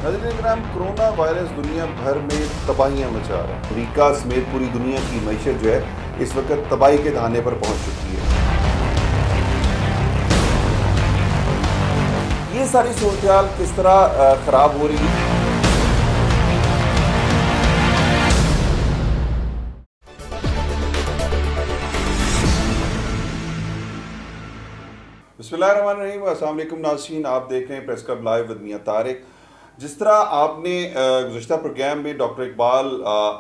नाज़रीन करام, corona virus दुनिया भर में तबाहियां मचा रहा है। अमेरिका समेत पूरी दुनिया की मईशत जो है इस वक्त तबाही के दहाने पर पहुंच चुकी है। ये सारी सूरत किस तरह खराब हो रही है। बिस्मिल्लाहिर्रहमानिर्रहीम, अस्सलाम वालेकुम नाज़रीन, आप देख रहे हैं प्रेस क्लब लाइव विद मियां तारिक। जिस तरह आपने गुज़श्ता प्रोग्राम में डॉक्टर इकबाल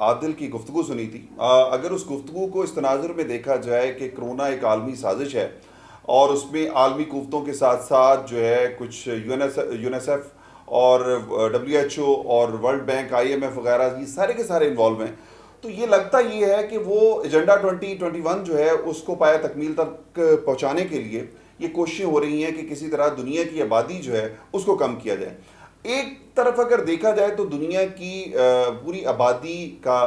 आदिल की गुफ्तगू सुनी थी, अगर उस गुफ्तगू को इस तनाजुर में देखा जाए कि कोरोना एक आलमी साजिश है और उसमें आलमी कुव्वतों के साथ साथ जो है कुछ यूनिसेफ और WHO और वर्ल्ड बैंक, IMF वगैरह, ये सारे के सारे इन्वॉल्व हैं, तो ये लगता ये है कि वो एजेंडा 2021 जो है उसको पाया तकमील तक पहुँचाने के लिए ये कोशिशें हो रही हैं कि किसी तरह दुनिया की आबादी जो है उसको कम किया जाए। एक तरफ अगर देखा जाए तो दुनिया की पूरी आबादी का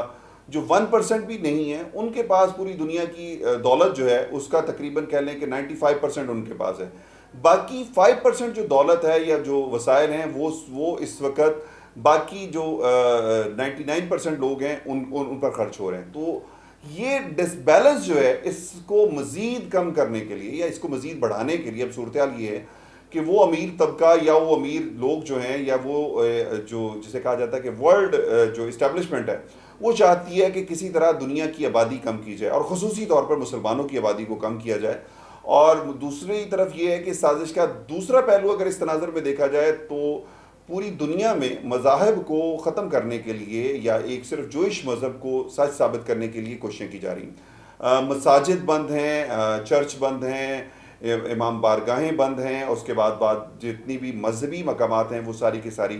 जो 1% भी नहीं है, उनके पास पूरी दुनिया की दौलत जो है उसका तकरीबन कह लें कि 95% उनके पास है। बाकी 5% जो दौलत है या जो वसाइल हैं वो इस वक्त बाकी जो 99% लोग हैं उन पर खर्च हो रहे हैं। तो ये डिसबैलेंस जो है इसको मज़ीद कम करने के लिए या इसको मज़ीद बढ़ाने के लिए अब सूरत हाल ये है कि वो अमीर तबका या वो अमीर लोग जो हैं या वो जो जिसे कहा जाता है कि वर्ल्ड जो इस्टेब्लिशमेंट है वो चाहती है कि किसी तरह दुनिया की आबादी कम की जाए और ख़ुसूसी तौर पर मुसलमानों की आबादी को कम किया जाए। और दूसरी तरफ ये है कि साजिश का दूसरा पहलू अगर इस तनाज़ुर में देखा जाए तो पूरी दुनिया में मज़ाहिब को ख़त्म करने के लिए या एक सिर्फ जोइश मज़हब को सच साबित करने के लिए कोशिशें की जा रही हैं। मसाजिद बंद हैं, चर्च बंद हैं, इमाम बारगाहें बंद हैं, और उसके बाद जितनी भी मजहबी मकामात हैं वो सारी की सारी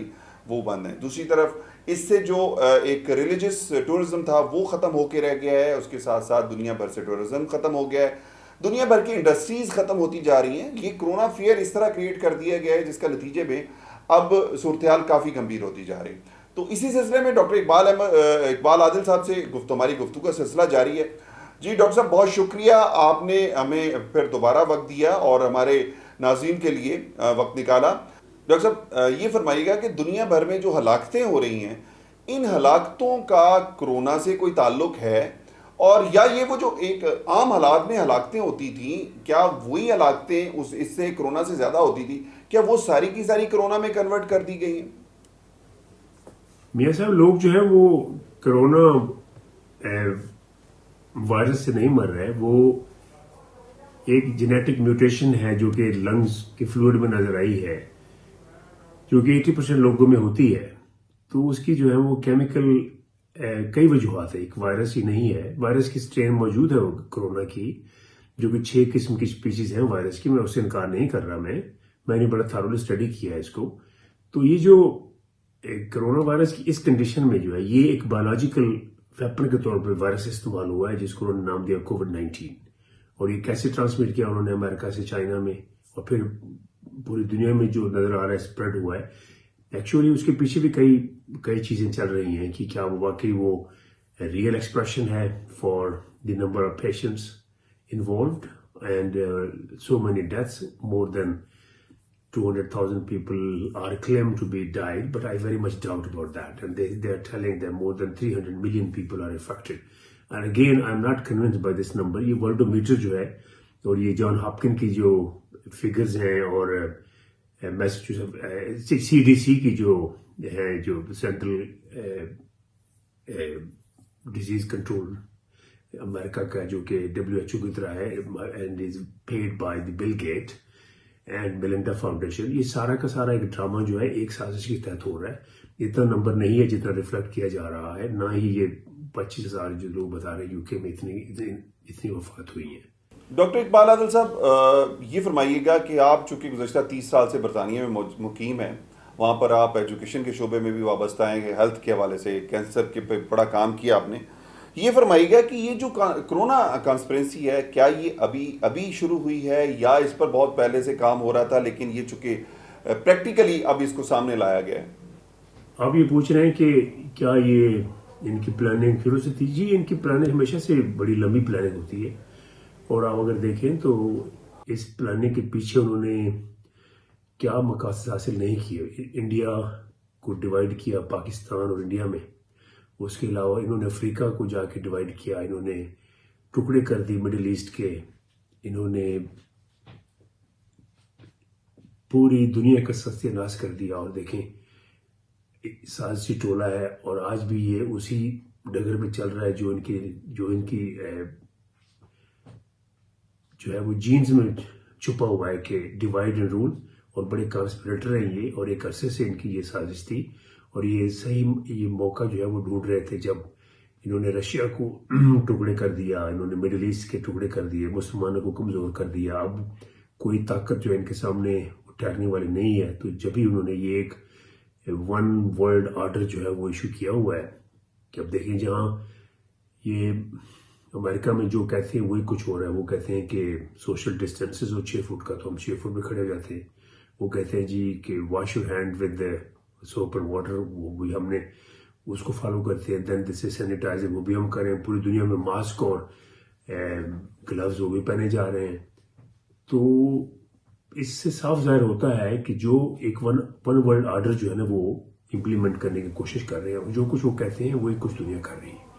वो बंद हैं। दूसरी तरफ इससे जो एक रिलीजियस टूरिज़म था वो ख़त्म होकर रह गया है, उसके साथ साथ दुनिया भर से टूरिज़म ख़त्म हो गया है, दुनिया भर की इंडस्ट्रीज़ ख़त्म होती जा रही हैं। ये कोरोना फियर इस तरह क्रिएट कर दिया गया है जिसका नतीजे में अब सूरत हाल काफ़ी गंभीर होती जा रही। तो इसी सिलसिले में डॉक्टर इकबाल आदिल साहब से हमारी गुफ्तगू का सिलसिला जारी है। जी डॉक्टर साहब, बहुत शुक्रिया, आपने हमें फिर दोबारा वक्त दिया और हमारे नाज़रीन के लिए वक्त निकाला। डॉक्टर साहब, ये फरमाइएगा कि दुनिया भर में जो हलाकतें हो रही हैं, इन हलाकतों का कोरोना से कोई ताल्लुक है, और या ये वो जो एक आम हालात में हलाकतें होती थी, क्या वही हलाकतें इससे कोरोना से ज़्यादा होती थी, क्या वो सारी की सारी कोरोना में कन्वर्ट कर दी गई हैं? मियाँ साहब, लोग जो है वो कोरोना वायरस से नहीं मर रहे, वो एक जेनेटिक म्यूटेशन है जो कि लंग्स के फ्लूइड में नजर आई है, जो कि 80% लोगों में होती है। तो उसकी जो है वो केमिकल कई वजूहत है, एक वायरस ही नहीं है। वायरस की स्ट्रेन मौजूद है कोरोना की, जो कि 6 किस्म की स्पीशीज हैं वायरस की। मैं उससे इनकार नहीं कर रहा, मैंने बड़ा थारोली स्टडी किया है इसको। तो ये जो कोरोना वायरस की इस कंडीशन में जो है ये एक बायोलॉजिकल वेपन के तौर पर वायरस इस्तेमाल हुआ है, जिसको उन्होंने नाम दिया कोविड-19। और ये कैसे ट्रांसमिट किया उन्होंने अमेरिका से चाइना में, और फिर पूरी दुनिया में जो नजर आ रहा है स्प्रेड हुआ है। एक्चुअली उसके पीछे भी कई चीजें चल रही हैं कि क्या वो वाकई वो रियल एक्सप्रेशन है for the number of patients involved and so many deaths, more than 200,000 people are claimed to be died, but I very much doubt about that. And they are telling that more than 300 million people are affected. And again, I'm not convinced by this number. ये Worldometer जो है और ये John Hopkin की जो figures हैं और Massachusetts CDC की जो है, जो सेंट्रल डिजीज कंट्रोल अमेरिका का, जो कि WHO की तरह है and is paid by the Bill Gate and Melinda foundation, ये सारा का सारा एक ड्रामा जो है एक साजिश के तहत हो रहा है। इतना नंबर नहीं है जितना रिफ्लेक्ट किया जा रहा है, ना ही ये 25,000 जो लोग बता रहे हैं यूके में इतनी वफात हुई है। डॉक्टर इकबाल आदिल साहब, ये फरमाइएगा कि आप चूँकि गुज़श्ता 30 साल से बरतानिया में मुकीम हैं, वहाँ पर आप एजुकेशन के शोबे में भी वाबस्ता हैं, हेल्थ के हवाले से कैंसर के पे बड़ा काम किया आपने। ये फरमाइएगा कि ये जो कोरोना कॉन्स्पिरेंसी है, क्या ये अभी शुरू हुई है या इस पर बहुत पहले से काम हो रहा था, लेकिन ये चूँकि प्रैक्टिकली अब इसको सामने लाया गया है? आप ये पूछ रहे हैं कि क्या ये इनकी प्लानिंग शुरू से थी? जी, इनकी प्लानिंग हमेशा से बड़ी लंबी प्लानिंग होती है, और आप अगर देखें तो इस प्लानिंग के पीछे उन्होंने क्या मकासद हासिल नहीं किए। इंडिया کو ڈیوائڈ کیا پاکستان اور انڈیا میں. اس کے علاوہ انہوں نے افریقہ کو جا کے ڈیوائڈ کیا, انہوں نے ٹکڑے کر دی مڈل ایسٹ کے, انہوں نے پوری دنیا کا ستیہ ناش کر دیا. اور دیکھیں سازشی ٹولہ ہے اور آج بھی یہ اسی ڈگر میں چل رہا ہے جو ان کی جو ہے وہ جینز میں چھپا ہوا ہے کہ ڈیوائڈ اینڈ رول, اور بڑے کانسپریٹر ہیں یہ, اور ایک عرصے سے ان کی یہ سازش تھی. اور یہ موقع جو ہے وہ ڈھونڈ رہے تھے جب انہوں نے رشیا کو ٹکڑے کر دیا, انہوں نے مڈل ایسٹ کے ٹکڑے کر دیے, مسلمانوں کو کمزور کر دیا. اب کوئی طاقت جو ان کے سامنے ٹھہرنے والی نہیں ہے. تو جب ہی انہوں نے یہ ایک ون ورلڈ آرڈر جو ہے وہ ایشو کیا ہوا ہے کہ اب دیکھیں جہاں یہ امریکہ میں جو کہتے ہیں وہی کچھ ہو رہا ہے. وہ کہتے ہیں کہ سوشل ڈسٹینسز ہو 6 فٹ کا, تو ہم 6 فٹ میں کھڑے ہو جاتے ہیں. وہ کہتے ہیں جی کہ wash your hand with soap and water, وہ بھی ہم نے اس کو فالو کرتے ہیں. دین دس از سینیٹائزر, وہ بھی ہم کریں. پوری دنیا میں ماسک اور گلوز وہ بھی پہنے جا رہے ہیں. تو اس سے صاف ظاہر ہوتا ہے کہ جو ایک ون ورلڈ آرڈر جو ہے نا وہ امپلیمنٹ کرنے کی کوشش کر رہے ہیں. جو کچھ وہ کہتے ہیں وہی کچھ دنیا کر رہی ہے.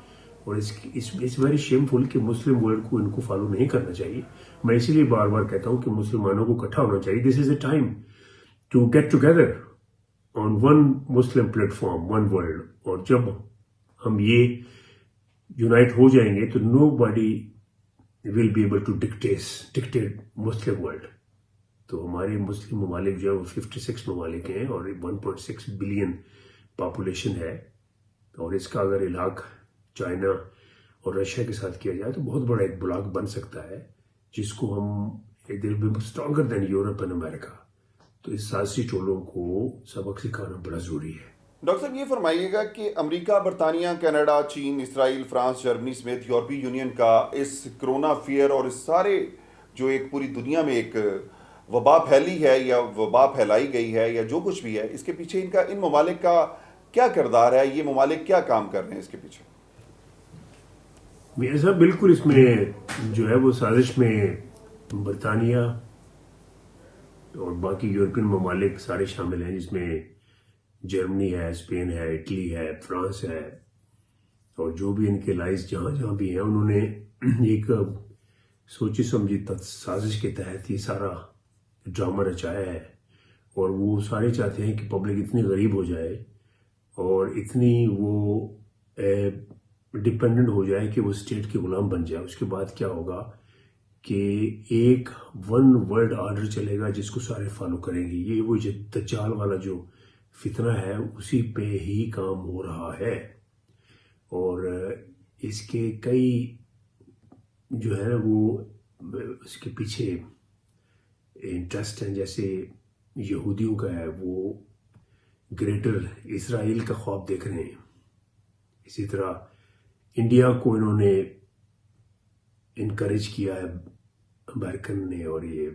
اور اس ویری شیم فل کہ مسلم ورلڈ کو ان کو فالو نہیں کرنا چاہیے. میں اسی لیے بار بار کہتا ہوں کہ مسلمانوں کو اکٹھا ہونا چاہیے. This is a time to get together on one Muslim platform, one world. اور جب ہم یہ یونائٹ ہو جائیں گے تو no body will be able to dictate Muslim world. تو ہمارے مسلم ممالک جو ہے وہ 56 ممالک ہیں اور 1.6 بلین پاپولیشن ہے. اور اس کا اگر علاق چائنا اور رشیا کے ساتھ کیا جائے تو بہت بڑا ایک بلاک بن سکتا ہے جس کو ہم دل بھی اسٹرانگر دین یورپ اینڈ امریکہ. تو اس سازشی ٹولوں کو سبق سکھانا بڑا ضروری ہے. ڈاکٹر صاحب یہ فرمائیے گا کہ امریکہ, برطانیہ, کینیڈا, چین, اسرائیل, فرانس, جرمنی سمیت یورپی یونین کا اس کرونا فیئر اور اس سارے جو ایک پوری دنیا میں ایک وبا پھیلی ہے یا وبا پھیلائی گئی ہے یا جو کچھ بھی ہے, اس کے پیچھے ان ممالک کا کیا کردار ہے؟ یہ ممالک کیا کام کر رہے ہیں اس کے پیچھے؟ میرے صاحب بالکل اس میں جو ہے وہ سازش میں برطانیہ اور باقی یورپین ممالک سارے شامل ہیں, جس میں جرمنی ہے, اسپین ہے, اٹلی ہے, فرانس ہے, اور جو بھی ان کے لائز جہاں بھی ہیں انہوں نے ایک سوچی سمجھی سازش کے تحت یہ سارا ڈرامہ رچایا ہے. اور وہ سارے چاہتے ہیں کہ پبلک اتنی غریب ہو جائے اور اتنی وہ ڈپینڈنٹ ہو جائے کہ وہ اسٹیٹ کے غلام بن جائے. اس کے بعد کیا ہوگا کہ ایک ون ورلڈ آرڈر چلے گا جس کو سارے فالو کریں گے. یہ وہ دجال والا جو فتنہ ہے اسی پہ ہی کام ہو رہا ہے. اور اس کے کئی جو ہے وہ اس کے پیچھے انٹرسٹ ہیں. جیسے یہودیوں کا ہے, وہ گریٹر اسرائیل کا خواب دیکھ رہے ہیں. اسی طرح انڈیا کو انہوں نے انکریج کیا ہے امریکن نے اور یہ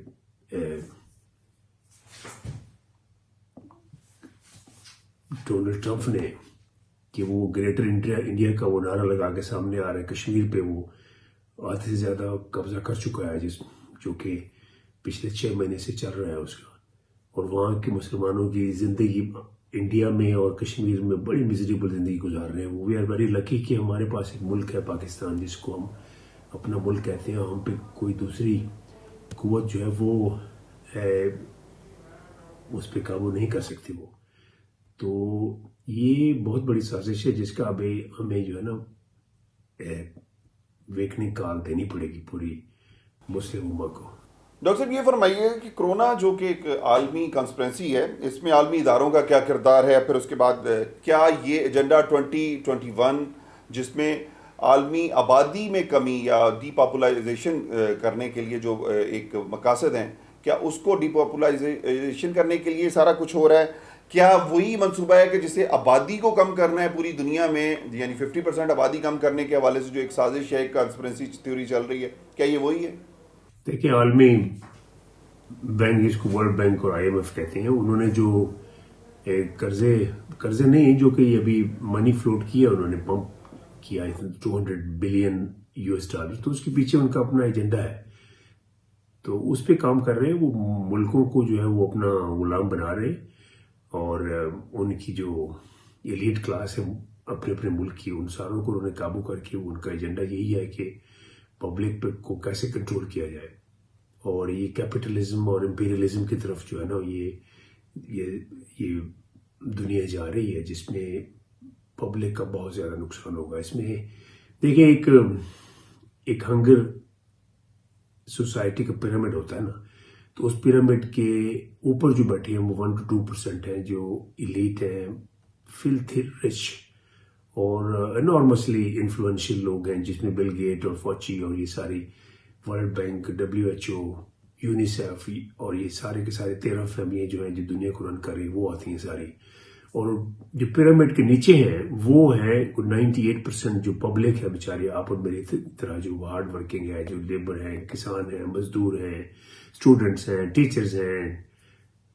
ڈونلڈ ٹرمپ نے کہ وہ گریٹر انڈیا کا وہ نعرہ لگا کے سامنے آ رہا ہے. کشمیر پہ وہ آدھے سے زیادہ قبضہ کر چکا ہے, جو کہ پچھلے 6 مہینے سے چل رہا ہے اس کا. اور وہاں کے مسلمانوں کی زندگی انڈیا میں اور کشمیر میں بڑی میزریبل زندگی گزار رہے ہیں. وہ وی آر ویری لکی کہ ہمارے پاس ایک ملک ہے پاکستان جس کو ہم اپنا ملک کہتے ہیں. ہم پہ کوئی دوسری قوت جو ہے وہ اس پہ قابو نہیں کر سکتی وہ. تو یہ بہت بڑی سازش ہے جس کا اب ہمیں جو ہے نا ویکنگ کال دینی پڑے گی پوری مسلم امت کو. ڈاکٹر صاحب یہ فرمائیے کہ کرونا جو کہ ایک عالمی کانسپرنسی ہے, اس میں عالمی اداروں کا کیا کردار ہے؟ پھر اس کے بعد کیا یہ ایجنڈا 2021 جس میں عالمی آبادی میں کمی یا ڈی پاپولائزیشن کرنے کے لیے جو ایک مقاصد ہیں, کیا اس کو ڈی پاپولائزیشن کرنے کے لیے سارا کچھ ہو رہا ہے؟ کیا وہی منصوبہ ہے کہ جسے آبادی کو کم کرنا ہے پوری دنیا میں, یعنی 50% آبادی کم کرنے کے حوالے سے جو ایک سازش ہے, ایک کانسپرنسی تھیوری چل رہی ہے, کیا یہ وہی ہے؟ دیکھیں عالمی بینک جس کو ورلڈ بینک اور IMF کہتے ہیں, انہوں نے جو قرضے نہیں جو کہ ابھی منی فلوٹ کیا, انہوں نے پمپ کیا $200 بلین, تو اس کے پیچھے ان کا اپنا ایجنڈا ہے. تو اس پہ کام کر رہے ہیں. وہ ملکوں کو جو ہے وہ اپنا غلام بنا رہے ہیں. اور ان کی جو ایلیٹ کلاس ہے اپنے اپنے ملک کی، ان ساروں کو انہوں نے قابو کر کے ان کا ایجنڈا یہی ہے کہ پبلک کو کیسے کنٹرول کیا جائے. اور یہ کیپٹلزم اور امپیریلزم کی طرف جو ہے نا یہ دنیا جا رہی ہے، جس میں پبلک کا بہت زیادہ نقصان ہوگا. اس میں دیکھیں ایک ہنگر سوسائٹی کا پیرامڈ ہوتا ہے نا، تو اس پیرامڈ کے اوپر جو بیٹھے ہیں وہ 1 to 2% ہیں جو ایلیٹ ہیں، فلتھی رچ اور انارمسلی انفلوئنشیل لوگ ہیں، جس میں بل گیٹ اور فوچی اور یہ ساری ورلڈ بینک، WHO، یونیسیف اور یہ سارے کے سارے 13 فیملیاں جو ہیں جو دنیا کو رن کر رہی ہیں وہ آتی ہیں ساری. اور جو پیرامڈ کے نیچے ہیں وہ ہیں 98% جو پبلک ہے بیچاری آپ اور میری طرح، جو ہارڈ ورکنگ ہے، جو لیبر ہیں، کسان ہیں، مزدور ہیں، اسٹوڈنٹس ہیں، ٹیچرز ہیں،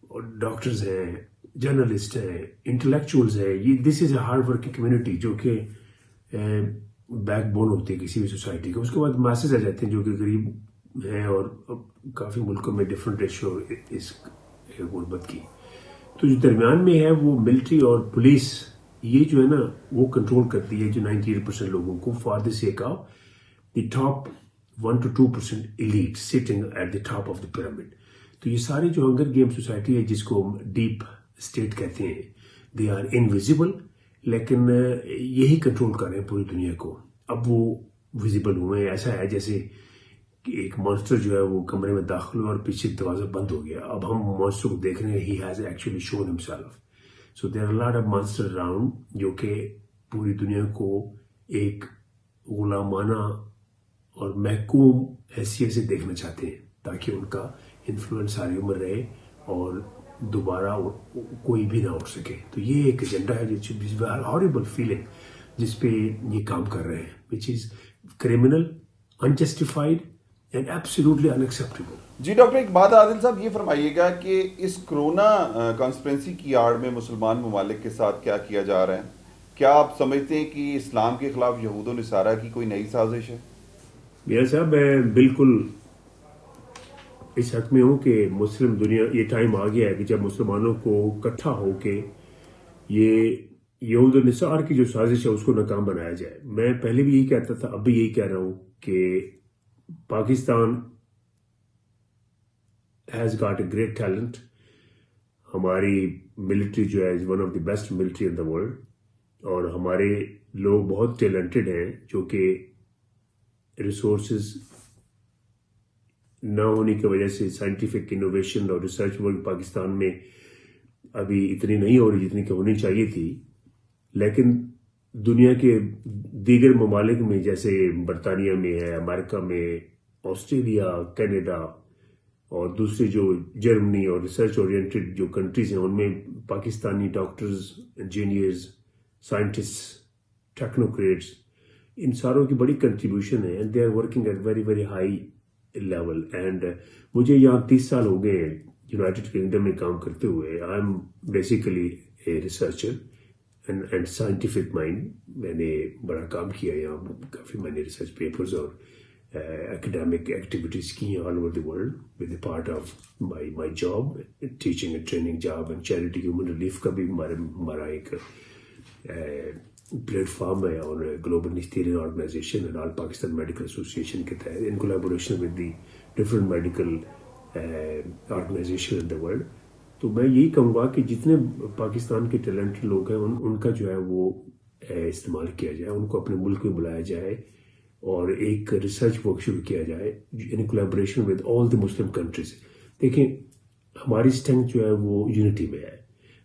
اور ڈاکٹرز ہیں، جرنلسٹ ہیں، انٹلیکچوئلز ہیں. یہ دس is a hard working community جو کہ بیک بون ہوتی ہے کسی بھی سوسائٹی کا. اس کے بعد ماسز آ جاتے ہیں جو کہ غریب ہیں، اور کافی ملکوں میں ڈفرینٹ ریشو اس غربت کی. تو جو درمیان میں ہے وہ ملٹری اور پولیس، یہ جو ہے نا وہ کنٹرول کرتی ہے جو 98% لوگوں کو، for the sake of the top 1 to 2% elite sitting at the top of the pyramid. تو یہ ساری جو ہنگر گیم سوسائٹی ہے، جس کو ہم ڈیپ اسٹیٹ کہتے ہیں، دے آر انویزیبل، لیکن یہی کنٹرول کر رہے ہیں پوری دنیا کو. اب وہ ویزیبل ہوئے ہیں. ایسا ہے جیسے کہ ایک مانسٹر جو ہے وہ کمرے میں داخل ہوا اور پیچھے دروازہ بند ہو گیا. اب ہم مانسٹر کو دیکھ رہے ہیں، he has actually shown himself. So there are lot of monster around جو کہ پوری دنیا کو ایک غلامانہ اور محکوم حیثیت سے دیکھنا چاہتے ہیں، تاکہ ان کا انفلوئنس ساری عمر رہے اور دوبارہ کوئی بھی نہ اٹھ سکے. تو یہ ایک ایجنڈا ہے، ہاریبل فیلنگ، جس پہ یہ کام کر رہے ہیں، which is criminal, unjustified and absolutely unacceptable. جی ڈاکٹر اقبال عادل صاحب، یہ فرمائیے گا کہ اس کرونا کانسپرینسی کی آڑ میں مسلمان ممالک کے ساتھ کیا کیا جا رہا ہے؟ کیا آپ سمجھتے ہیں کہ اسلام کے خلاف یہود و نصارہ کی کوئی نئی سازش ہے؟ میاں صاحب، میں بالکل اس حق میں ہوں کہ مسلم دنیا، یہ ٹائم آ گیا ہے کہ جب مسلمانوں کو اکٹھا ہو کے یہ یہود و نصارہ کی جو سازش ہے اس کو ناکام بنایا جائے. میں پہلے بھی یہی کہتا تھا، اب بھی یہی کہہ رہا ہوں کہ Pakistan has got a great talent. ہماری ملٹری جو ہے one of the best military in the world, اور ہمارے لوگ بہت ٹیلنٹڈ ہیں، جو کہ ریسورسز نہ ہونے کی وجہ سے سائنٹیفک انوویشن اور ریسرچ ورک پاکستان میں ابھی اتنی نہیں ہو رہی جتنی کہ ہونی چاہیے تھی. لیکن دنیا کے دیگر ممالک میں جیسے برطانیہ میں ہے، امریکہ میں، آسٹریلیا، کینیڈا اور دوسرے جو جرمنی اور ریسرچ اورینٹڈ جو کنٹریز ہیں، ان میں Pakistani doctors, engineers, scientist, technocrats, ان ساروں کی بڑی کنٹریبیوشن ہے، and they are working at very very high level. And مجھے یہاں 30 سال ہو گئے ہیں یونائٹڈ کنگڈم میں کام کرتے ہوئے. I am basically a researcher and scientific mind. میں نے بڑا کام کیا یہاں، کافی میں نے ریسرچ پیپرز اور academic activities کی ہیں all over the world with a part of my job, teaching and training job and charity human relief کا بھی ہمارا ایک پلیٹ فارم ہے، اور global Nishtarian organization and all Pakistan medical association کے تحت in collaboration with the different medical organization in the world. تو میں یہی کہوں گا کہ جتنے پاکستان کے ٹیلنٹ لوگ ہیں ان کا جو ہے وہ استعمال کیا جائے، ان کو اپنے ملک میں بلایا جائے اور ایک ریسرچ ورک شروع کیا جائے in collaboration with all the Muslim countries. دیکھیں، ہماری اسٹرینتھ جو ہے وہ یونٹی میں ہے،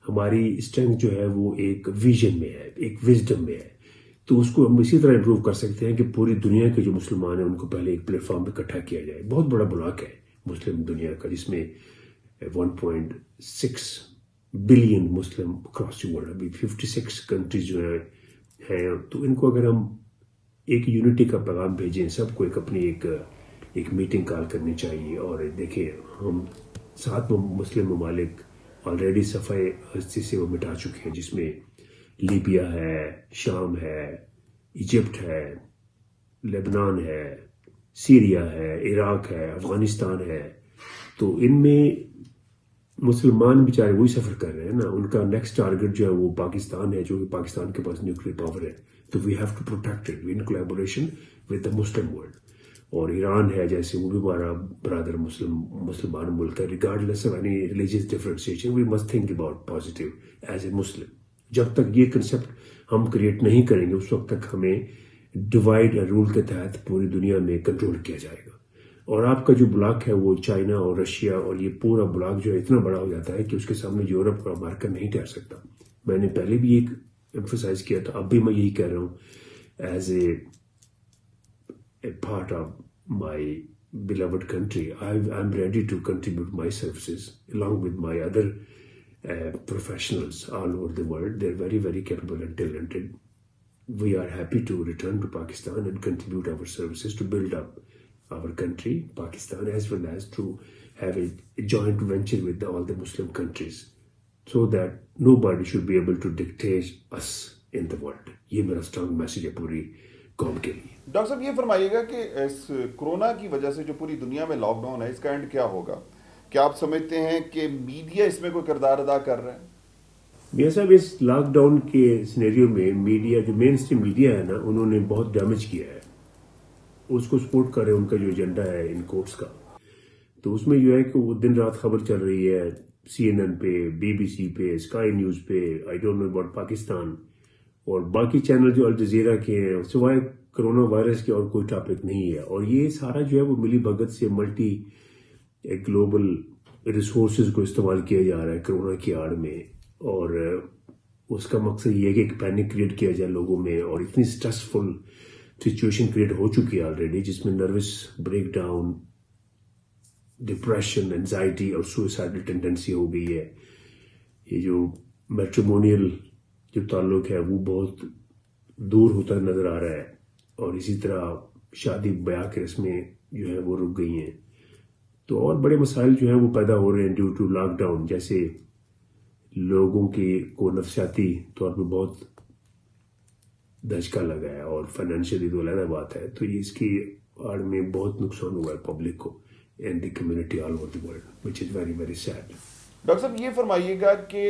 ہماری اسٹرینتھ جو ہے وہ ایک ویژن میں ہے، ایک وزڈم میں ہے. تو اس کو ہم اسی طرح امپروو کر سکتے ہیں کہ پوری دنیا کے جو مسلمان ہیں ان کو پہلے ایک پلیٹ فارم پہ اکٹھا کیا جائے. بہت بڑا بلاک ہے مسلم دنیا کا، جس میں 1.6 billion Muslim across the world, ابھی 56 کنٹریز جو ہیں. تو ان کو اگر ہم ایک یونٹی کا پیغام بھیجیں، سب کو ایک اپنی ایک میٹنگ کال کرنی چاہیے. اور دیکھیں، ہم 7 مسلم ممالک آلریڈی صفحہ ہستی سے وہ مٹا چکے ہیں، جس میں لیبیا ہے، شام ہے، ایجپٹ ہے، لبنان ہے، سیریا ہے، عراق ہے، افغانستان ہے. تو ان میں मुसलमान बेचारे वही सफ़र कर रहे हैं ना, उनका नेक्स्ट टारगेट जो है वो पाकिस्तान है, जो कि पाकिस्तान के पास न्यूक्लियर पावर है, तो we have to protect it in collaboration with the Muslim world. और ईरान है जैसे, वो भी हमारा ब्रदर मुसलमान मुल्क है, regardless of any religious differentiation we must think about positive as a Muslim. जब तक ये कंसेप्ट हम क्रिएट नहीं करेंगे उस वक्त तक हमें डिवाइड एंड रूल के तहत पूरी दुनिया में कंट्रोल किया जाएगा। और आपका जो ब्लॉक है वो चाइना और रशिया और ये पूरा ब्लॉक जो है इतना बड़ा हो जाता है कि उसके सामने यूरोप और अमेरिका नहीं ठहर सकता। मैंने पहले भी एक एम्फोसाइज किया था, अब भी मैं यही कह रहा हूँ, as a part of my beloved country, I'm ready to contribute my services along with my other professionals all over the world. They're very, very capable and talented. We are happy to return to Pakistan and contribute our services to build up our country, Pakistan, as well as to have a joint venture with all the Muslim countries so that nobody should be able to dictate us in the world. ये मेरा strong message है पूरी कौम के लिए। Doctor साहब ये फरमाइएगा कि इस कोरोना की वजह से जो पूरी दुनिया में लॉकडाउन है, इसका एंड क्या होगा? क्या आप समझते हैं कि मीडिया इसमें कोई किरदार अदा कर रहा है? मियां साहब, इस लॉकडाउन के सिनेरियो में मीडिया, जो मेन स्ट्रीम मीडिया है ना, उन्होंने बहुत डैमेज किया है। उसको सपोर्ट कर रहे हैं, उनका जो एजेंडा है इन कोर्ट्स का, तो उसमें जो है कि वो दिन रात खबर चल रही है CNN पे, BBC पे, स्काई न्यूज़ पे, I don't know about Pakistan, और बाकी चैनल जो अल जजीरा के हैं, सिवाय कोरोना वायरस के और कोई टॉपिक नहीं है। और ये सारा जो है वो मिली भगत से मल्टी ग्लोबल रिसोर्सेज को इस्तेमाल किया जा रहा है कोरोना की आड़ में, और उसका मकसद ये है कि एक पैनिक क्रिएट किया जाए लोगों में। और इतनी स्ट्रेसफुल सिचुएशन क्रिएट हो चुकी है ऑलरेडी, जिसमें नर्वस ब्रेकडाउन, डिप्रेशन, एंजाइटी और सुसाइडल टेंडेंसी हो गई है। ये जो मैट्रिमोनियल जो ताल्लुक है वो बहुत दूर होता नजर आ रहा है, और इसी तरह शादी ब्याह की रस्में जो है वो रुक गई हैं। तो और बड़े मसाइल जो हैं वो पैदा हो रहे हैं ड्यू टू लॉकडाउन, जैसे लोगों को नफसियाती तौर पर बहुत धचका लगा है, और फाइनेंशियली तो अलग बात है। तो ये इसकी आड़ में बहुत नुकसान हुआ है पब्लिक को and the community all over the world, which is very very sad. Doctor साहब ये फरमाइएगा कि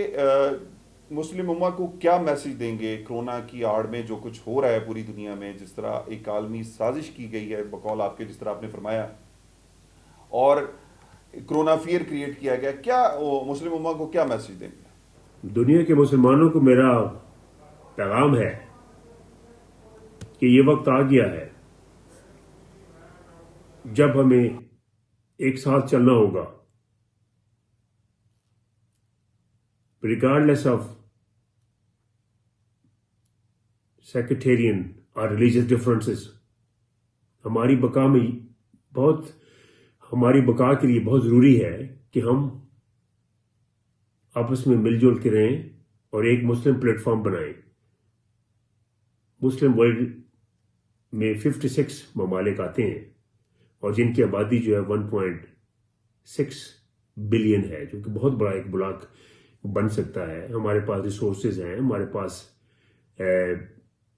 मुस्लिम उम्मा को क्या मैसेज देंगे कोरोना की आड़ में जो कुछ हो रहा है पूरी दुनिया में, जिस तरह एक आलमी साजिश की गई है बकौल आपके, जिस तरह आपने फरमाया, और कोरोना फियर क्रिएट किया गया, क्या मुस्लिम उम्मा को क्या मैसेज देंगे? दुनिया के मुसलमानों को मेरा पैगाम है कि ये वक्त आ गया है जब हमें एक साथ चलना होगा, regardless of sectarian or religious differences। हमारी बका के लिए बहुत ज़रूरी है कि हम आपस में मिलजुल के रहें और एक मुस्लिम प्लेटफॉर्म बनाएं। मुस्लिम वर्ल्ड में 56 ममालिक आते हैं, और जिनकी आबादी जो है 1.6 बिलियन है, जो कि बहुत बड़ा एक ब्लॉक बन सकता है। हमारे पास रिसोर्सेज हैं, हमारे पास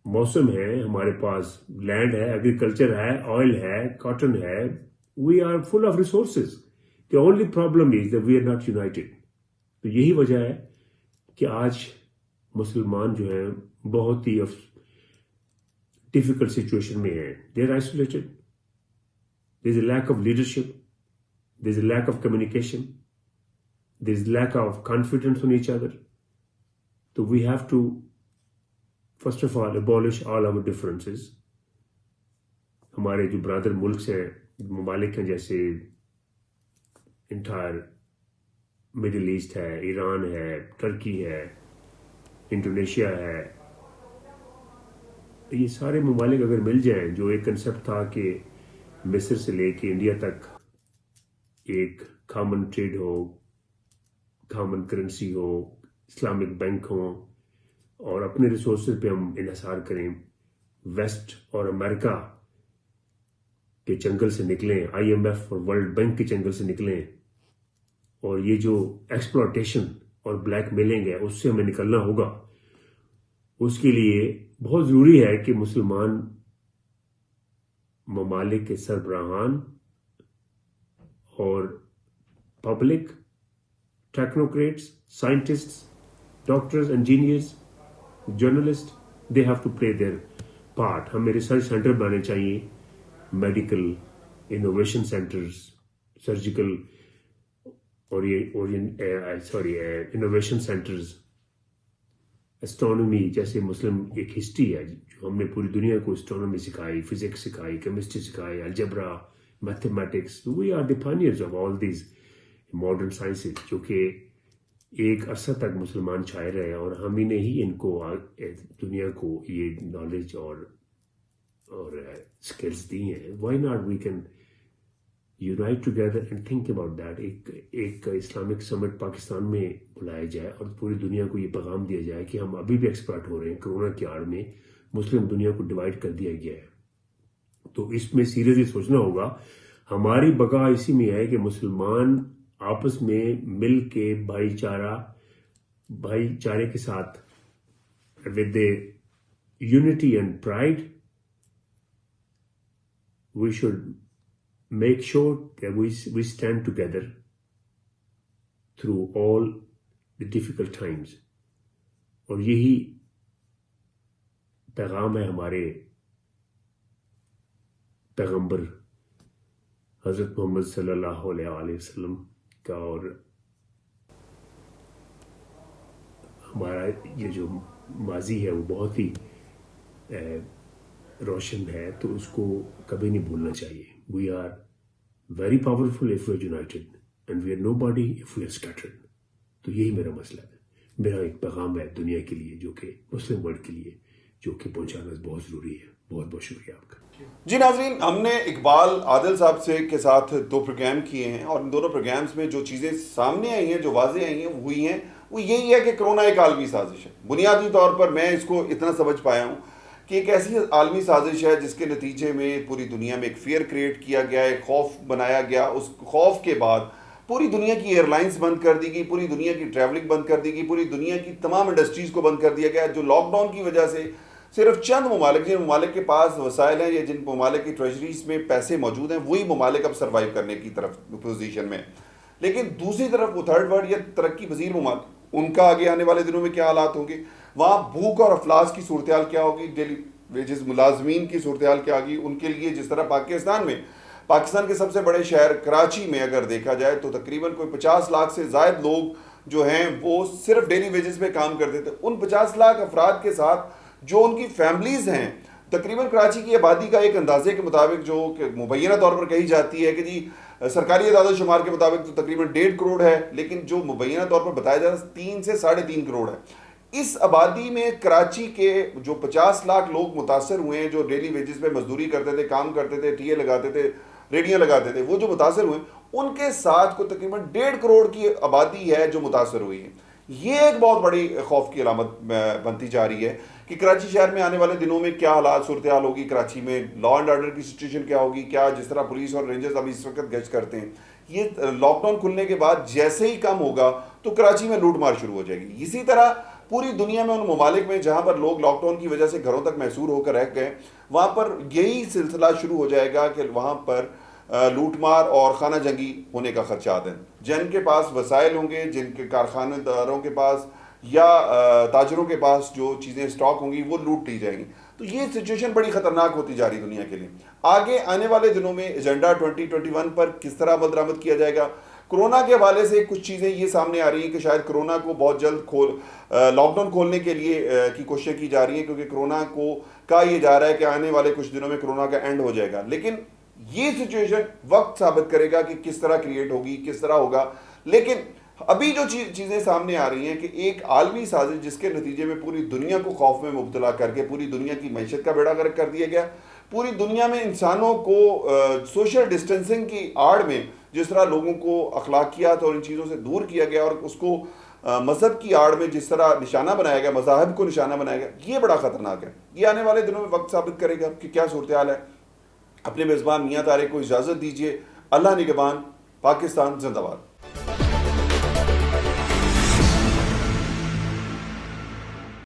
मौसम है, हमारे पास लैंड है, एग्रीकल्चर है, ऑयल है, कॉटन है। We are full of resources. The only problem is that we are not united. तो यही वजह है कि आज मुसलमान जो हैं बहुत ही डिफिकल्ट सिचुएशन में हैं। They are isolated, there is a lack of leadership, there is a lack of communication, there is lack of confidence on each other. So we have to first of all abolish all our differences. हमारे जो brother मुल्क से ममालिक हैं, जैसे entire middle east है, Iran है, Turkey है, इंडोनेशिया है, ये सारे ममालिक अगर मिल जाएं, जो एक कंसेप्ट था कि मिस्र से लेके इंडिया तक एक कॉमन ट्रेड हो, कॉमन करेंसी हो, इस्लामिक बैंक हो, और अपने रिसोर्सेज पे हम इन्हिसार करें, वेस्ट और अमेरिका के जंगल से निकलें, IMF और वर्ल्ड बैंक के जंगल से निकलें, और ये जो एक्सप्लॉयटेशन और ब्लैक मेलिंग है उससे हमें निकलना होगा। उसके लिए बहुत ज़रूरी है कि मुसलमान ममालिक के सरबराहान और public technocrats, scientists, doctors, engineers, journalists, they have to play their part. हमें रिसर्च सेंटर बनाने चाहिए, medical innovation centres, surgical innovation centres, astronomy, जैसे मुस्लिम एक हिस्ट्री है जो हमने पूरी दुनिया को एस्ट्रोनॉमी सिखाई, फिजिक्स सिखाई, केमिस्ट्री सिखाई, algebra, mathematics. We are the pioneers of all these modern sciences, जो कि एक अरसा तक मुसलमान छाए रहे और हम ही ने ही इनको दुनिया को ये नॉलेज और स्किल्स दी हैं. Why not we can unite together and think about that. एक इस्लामिक समिट पाकिस्तान में बुलाया जाए और पूरी दुनिया को ये पैगाम दिया जाए कि हम अभी भी एक्सपर्ट हो रहे हैं. कोरोना की आड़ में मुस्लिम दुनिया को डिवाइड कर दिया गया है, तो इसमें सीरियसली सोचना होगा. हमारी बका इसी में है कि मुसलमान आपस में मिल के भाईचारे के साथ with unity and pride we should make sure that we stand together through all the difficult times. और यही पैगाम है हमारे पैगंबर हजरत मोहम्मद सल्लल्लाहु अलैहि वसल्लम का. और हमारा ये जो माजी है वो बहुत ही रोशन है, तो उसको कभी नहीं भूलना चाहिए. We are very powerful if we are united and we are nobody if we are scattered. तो यही मेरा मसला है, मेरा एक पैगाम है दुनिया के लिए, जो कि मुस्लिम वर्ल्ड के लिए, जो कि पहुंचाना बहुत ज़रूरी है. बहुत बहुत शुक्रिया आपका. जी नाज़रीन, हमने इकबाल आदिल साहब से के साथ 2 प्रोग्राम किए हैं और इन दोनों प्रोग्राम्स में जो चीज़ें सामने आई हैं, जो वाज़ेह आई हैं, हुई हैं, वो यही है कि कोरोना एक आलमी साजिश है. बुनियादी तौर पर मैं इसको इतना समझ पाया हूँ कि एक ऐसी आलमी साजिश है जिसके नतीजे में पूरी दुनिया में एक फियर क्रिएट किया गया, एक खौफ बनाया गया. उस खौफ के बाद पूरी दुनिया की एयरलाइंस बंद कर दी गई, पूरी दुनिया की ट्रैवलिंग बंद कर दी गई, पूरी दुनिया की तमाम इंडस्ट्रीज़ को बंद कर दिया गया. जो लॉकडाउन की वजह से सिर्फ चंद ममालिक, जिन ममालिक के पास वसाइल हैं या जिन ममालिक की ट्रेजरीज में पैसे मौजूद हैं, वही ममालिक अब सर्वाइव करने की तरफ पोजीशन में. लेकिन दूसरी तरफ वो थर्ड वर्ल्ड या तरक्की पजीर ममालिक, उनका आगे आने वाले दिनों में क्या हालात होंगे, वहाँ भूख और अफलास की सूरत हाल क्या होगी, डेली वेजेस मुलाजमीन की सूरत हाल क्या होगी उनके लिए. जिस तरह पाकिस्तान के सबसे बड़े शहर कराची में अगर देखा जाए तो तकरीबन कोई 50 लाख से ज़ायद लोग जो हैं वो सिर्फ डेली वेजेस पे काम करते थे. उन 50 लाख अफराद के साथ जो उनकी फैमिलीज़ हैं, तकरीबन कराची की आबादी का एक अंदाजे के मुताबिक जो कि मुबैना तौर पर कही जाती है कि जी सरकारी इदाद शुमार के मुताबिक तो तकरीबन 1.5 करोड़ है, लेकिन जो मुबैना तौर पर बताया जा रहा है 3 से 3.5 करोड़ है. इस आबादी में कराची के जो 50 लाख लोग मुतासर हुए हैं, जो डेली वेजेस पे मजदूरी करते थे, काम करते थे, टीए लगाते थे, रेडियाँ लगाते थे, वो जो मुतासर हुए, उनके साथ को तकरीबन 1.5 करोड़ की आबादी है जो मुतासर हुई है. ये एक बहुत बड़ी खौफ की अलामत बनती जा रही है कि कराची शहर में आने वाले दिनों में क्या हालात सूरत हाल होगी, कराची में लॉ एंड ऑर्डर की सिचुएशन क्या होगी, क्या जिस तरह पुलिस और रेंजर्स अभी इस वक्त गश्त करते हैं, ये लॉकडाउन खुलने के बाद जैसे ही कम होगा तो कराची में लूट मार शुरू हो जाएगी. इसी तरह पूरी दुनिया में उन ममालिक में जहाँ पर लोग लॉकडाउन की वजह से घरों तक महसूर होकर रह गए, वहाँ पर यही सिलसिला शुरू हो जाएगा कि वहाँ पर लूटमार और खाना जंगी होने का खदशात हैं. जिनके पास वसाइल होंगे, जिनके कारखानेदारों के पास या ताजरों के पास जो चीज़ें स्टॉक होंगी वो लूट ली जाएंगी. तो ये सिचुएशन बड़ी ख़तरनाक होती जा रही दुनिया के लिए. आगे आने वाले दिनों में एजेंडा 2021 पर किस तरह अमल दरामद किया जाएगा. कोरोना के हवाले से कुछ चीज़ें ये सामने आ रही हैं कि शायद कोरोना को बहुत जल्द लॉकडाउन खोलने के लिए की कोशिशें की जा रही हैं, क्योंकि कोरोना को कहा यह जा रहा है कि आने वाले कुछ दिनों में कोरोना का एंड हो जाएगा. लेकिन ये सिचुएशन वक्त साबित करेगा कि किस तरह क्रिएट होगी, किस तरह होगा. लेकिन अभी जो चीज़ें सामने आ रही हैं कि एक आलमी साजिश जिसके नतीजे में पूरी दुनिया को खौफ में मुब्तला करके पूरी दुनिया की मैशत का बेड़ा गर्क कर दिया गया, पूरी दुनिया में इंसानों को सोशल डिस्टेंसिंग की आड़ में जिस तरह लोगों को अखलाकियात और इन चीज़ों से दूर किया गया और उसको मज़हब की आड़ में जिस तरह निशाना बनाया गया, मज़ाहब को निशाना बनाया गया, ये बड़ा ख़तरनाक है. ये आने वाले दिनों में वक्त साबित करेगा कि क्या सूरत हाल है. अपने मेज़बान मियां तारिक को इजाज़त दीजिए. अल्लाह निगहबान. पाकिस्तान जिंदाबाद.